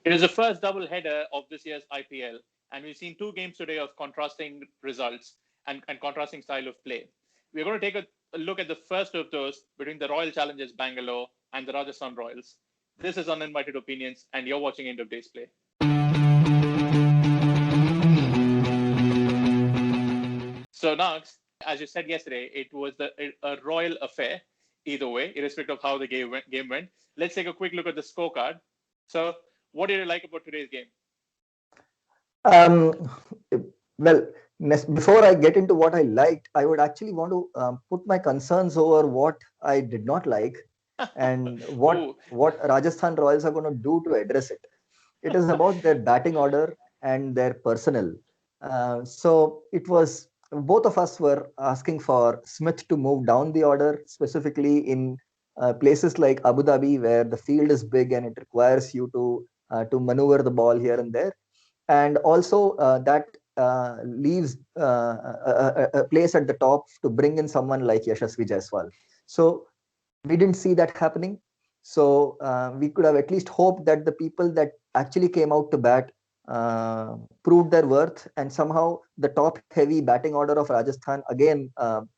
It is the first double header of this year's IPL, and we've seen two games today of contrasting results and contrasting style of play. We're going to take a look at the first of those between the Royal Challengers Bangalore and the Rajasthan Royals. This is Uninvited Opinions, and you're watching End of Days Play. So, Nags, as you said yesterday, it was a royal affair, either way, irrespective of how the game went. Let's take a quick look at the scorecard. So, what did you like about today's game? Um, well, before I get into what I liked, I would actually want to put my concerns over what I did not like and what Rajasthan Royals are going to do to address it. It is about their batting order and their personnel. So it was both of us were asking for Smith to move down the order, specifically in places like Abu Dhabi, where the field is big and it requires you to maneuver the ball here and there, and also that leaves a place at the top to bring in someone like Yashasvi Jaiswal. So we didn't see that happening. So we could have at least hoped that the people that actually came out to bat proved their worth, and somehow the top heavy batting order of Rajasthan again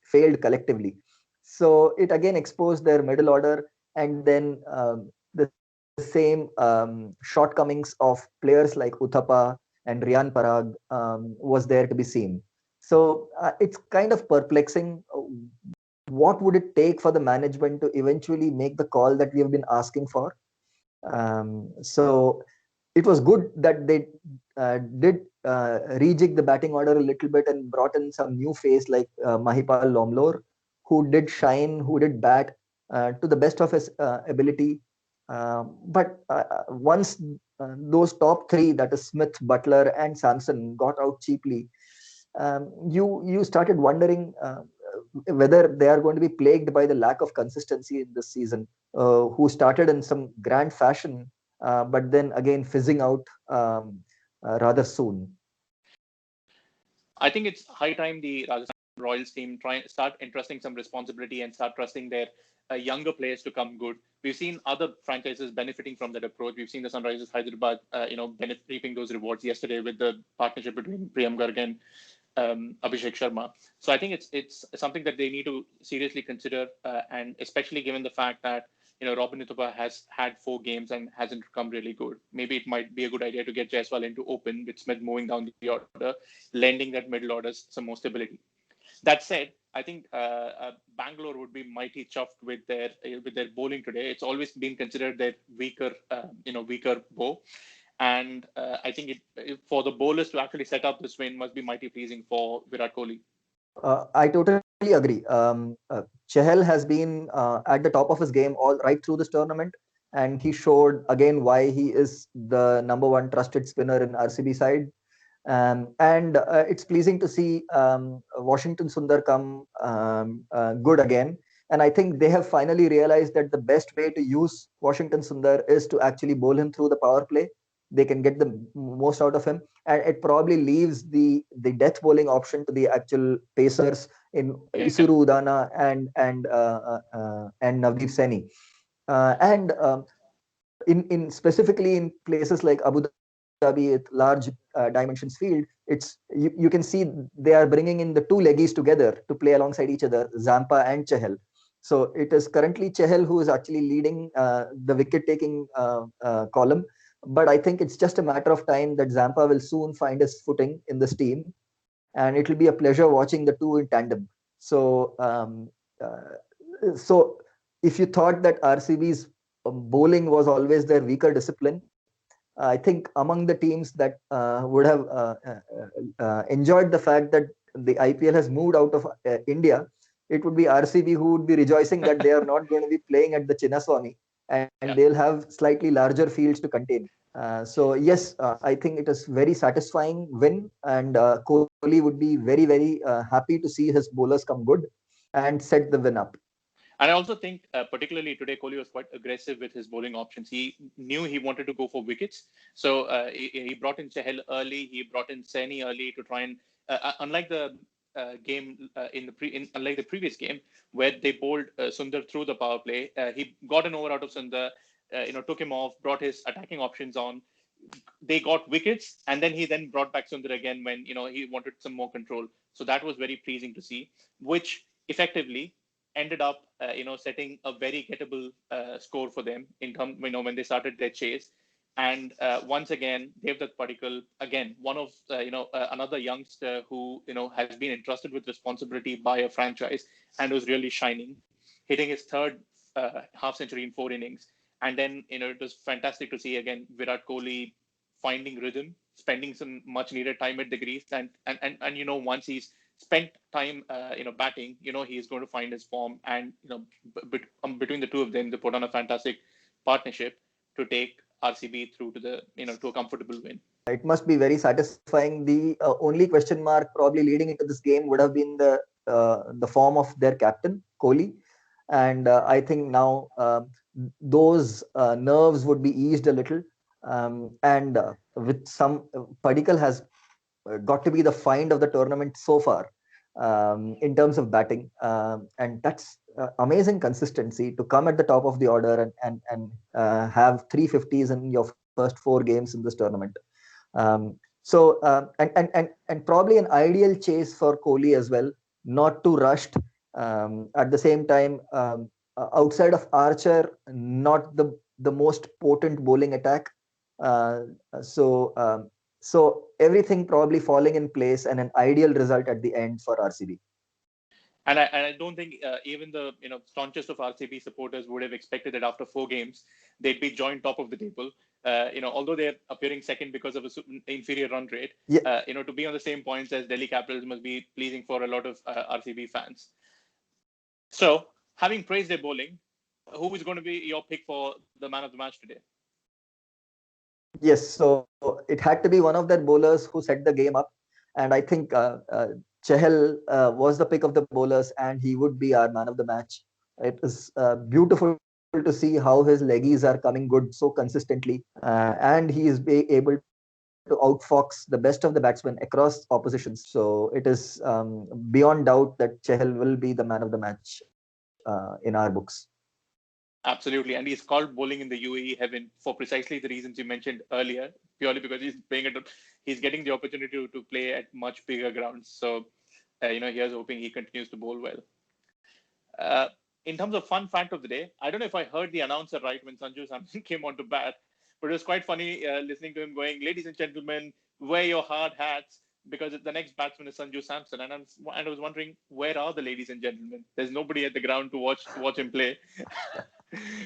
failed collectively. So it again exposed their middle order, and then the same shortcomings of players like Uthappa and Rian Parag was there to be seen. So it's kind of perplexing. What would it take for the management to eventually make the call that we have been asking for? So it was good that they did rejig the batting order a little bit and brought in some new face like Mahipal Lomlor, who did shine, who did bat to the best of his ability. But once those top three, that is Smith, Butler, and Samson, got out cheaply, you started wondering whether they are going to be plagued by the lack of consistency in this season, who started in some grand fashion, but then again fizzing out rather soon. I think it's high time the Rajasthan Royals team start entrusting some responsibility and start trusting their younger players to come good. We've seen other franchises benefiting from that approach. We've seen the Sunrisers Hyderabad, reaping those rewards yesterday with the partnership between Priyam Garg and Abhishek Sharma. So I think it's something that they need to seriously consider, and especially given the fact that Robin Uthappa has had 4 games and hasn't come really good. Maybe it might be a good idea to get Jaiswal into open with Smith moving down the order, lending that middle order some more stability. That said, I think Bangalore would be mighty chuffed with their bowling today. It's always been considered their weaker bow, and I think for the bowlers to actually set up this win must be mighty pleasing for Virat Kohli. I totally agree. Chahal has been at the top of his game all right through this tournament, and he showed again why he is the number one trusted spinner in RCB side. And it's pleasing to see Washington Sundar come good again. And I think they have finally realized that the best way to use Washington Sundar is to actually bowl him through the power play. They can get the most out of him, and it probably leaves the death bowling option to the actual pacers in Yeah. Isuru Udana and Navdeep Saini. And in specifically in places like Abu Dhabi, with large dimensions field, you can see they are bringing in the two leggies together to play alongside each other, Zampa and Chahal. So it is currently Chahal who is actually leading the wicket taking column, but I think it's just a matter of time that Zampa will soon find his footing in this team, and it will be a pleasure watching the two in tandem. So so if you thought that RCB's bowling was always their weaker discipline, I think among the teams that would have enjoyed the fact that the IPL has moved out of India, it would be RCB who would be rejoicing that they are not going to be playing at the Chinnaswamy, and Yeah. they'll have slightly larger fields to contain. So yes, I think it is very satisfying win, and Kohli would be very happy to see his bowlers come good and set the win up. And I also think, particularly today, Kohli was quite aggressive with his bowling options. He knew he wanted to go for wickets, so he brought in Chahal early. He brought in Saini early to try and, unlike the game unlike the previous game where they bowled Sundar through the power play, he got an over out of Sundar. Took him off, brought his attacking options on. they got wickets, and then he then brought back Sundar again when he wanted some more control. So that was very pleasing to see, which effectively ended up setting a very gettable score for them in terms when they started their chase. And once again, Devdutt Padikkal, again one of another youngster who has been entrusted with responsibility by a franchise and was really shining, hitting his third half century in 4 innings. And then, it was fantastic to see again Virat Kohli finding rhythm, spending some much needed time at the crease. And once he's spent time, batting, he's going to find his form. And, between the two of them, they put on a fantastic partnership to take RCB through to a comfortable win. It must be very satisfying. The only question mark probably leading into this game would have been the form of their captain, Kohli. And I think now those nerves would be eased a little. And with some, Padikkal has got to be the find of the tournament so far in terms of batting. And that's amazing consistency to come at the top of the order and have 350s in your first 4 games in this tournament. And probably an ideal chase for Kohli as well, not too rushed. At the same time, outside of Archer, not the most potent bowling attack. Uh, so so everything probably falling in place and an ideal result at the end for RCB. And I don't think even the staunchest of RCB supporters would have expected that after 4 games they'd be joint top of the table. Although they're appearing second because of an inferior run rate, Yeah. to be on the same points as Delhi Capitals must be pleasing for a lot of RCB fans. So, having praised their bowling, who is going to be your pick for the man of the match today? Yes, so it had to be one of their bowlers who set the game up, and I think Chahal was the pick of the bowlers, and he would be our man of the match. It is beautiful to see how his leggies are coming good so consistently, and he is able to outfox the best of the batsmen across oppositions. So it is beyond doubt that Chahal will be the man of the match in our books. Absolutely, and he's called bowling in the UAE heaven for precisely the reasons you mentioned earlier, purely because he's getting the opportunity to play at much bigger grounds. So, here's hoping he continues to bowl well. In terms of fun fact of the day, I don't know if I heard the announcer right when Sanju Samson came on to bat, but it was quite funny listening to him going, "Ladies and gentlemen, wear your hard hats," because the next batsman is Sanju Samson. And I was wondering, where are the ladies and gentlemen? There's nobody at the ground to watch him play.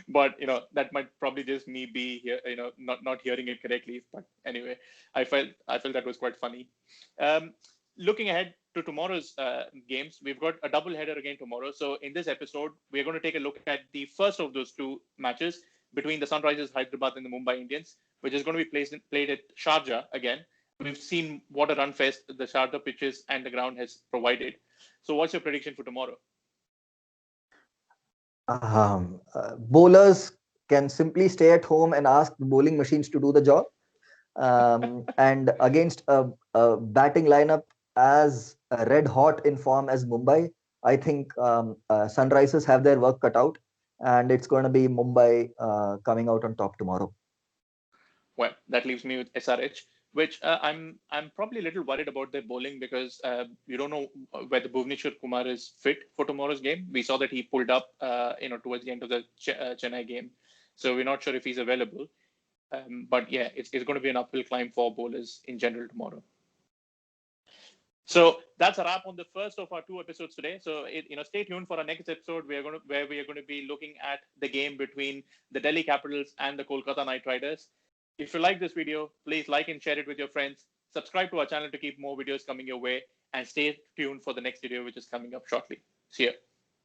But that might probably just me be here, not hearing it correctly. But anyway, I felt that was quite funny. Looking ahead to tomorrow's games, we've got a double header again tomorrow. So in this episode, we're going to take a look at the first of those 2 matches between the Sunrisers Hyderabad and the Mumbai Indians, which is going to be played at Sharjah again. We've seen what a run fest the Sharjah pitches and the ground has provided. So what's your prediction for tomorrow? Bowlers can simply stay at home and ask the bowling machines to do the job. And against a batting lineup as red hot in form as Mumbai, I think Sunrisers have their work cut out, and it's going to be Mumbai coming out on top tomorrow. Well, that leaves me with SRH, which I'm probably a little worried about their bowling because you don't know whether Bhuvneshwar Kumar is fit for tomorrow's game. We saw that he pulled up, towards the end of the Chennai game, so we're not sure if he's available. But yeah, it's going to be an uphill climb for bowlers in general tomorrow. So that's a wrap on the first of our 2 episodes today. So stay tuned for our next episode. Where we are going to be looking at the game between the Delhi Capitals and the Kolkata Knight Riders. If you like this video, please like and share it with your friends. Subscribe to our channel to keep more videos coming your way, and stay tuned for the next video, which is coming up shortly. See ya.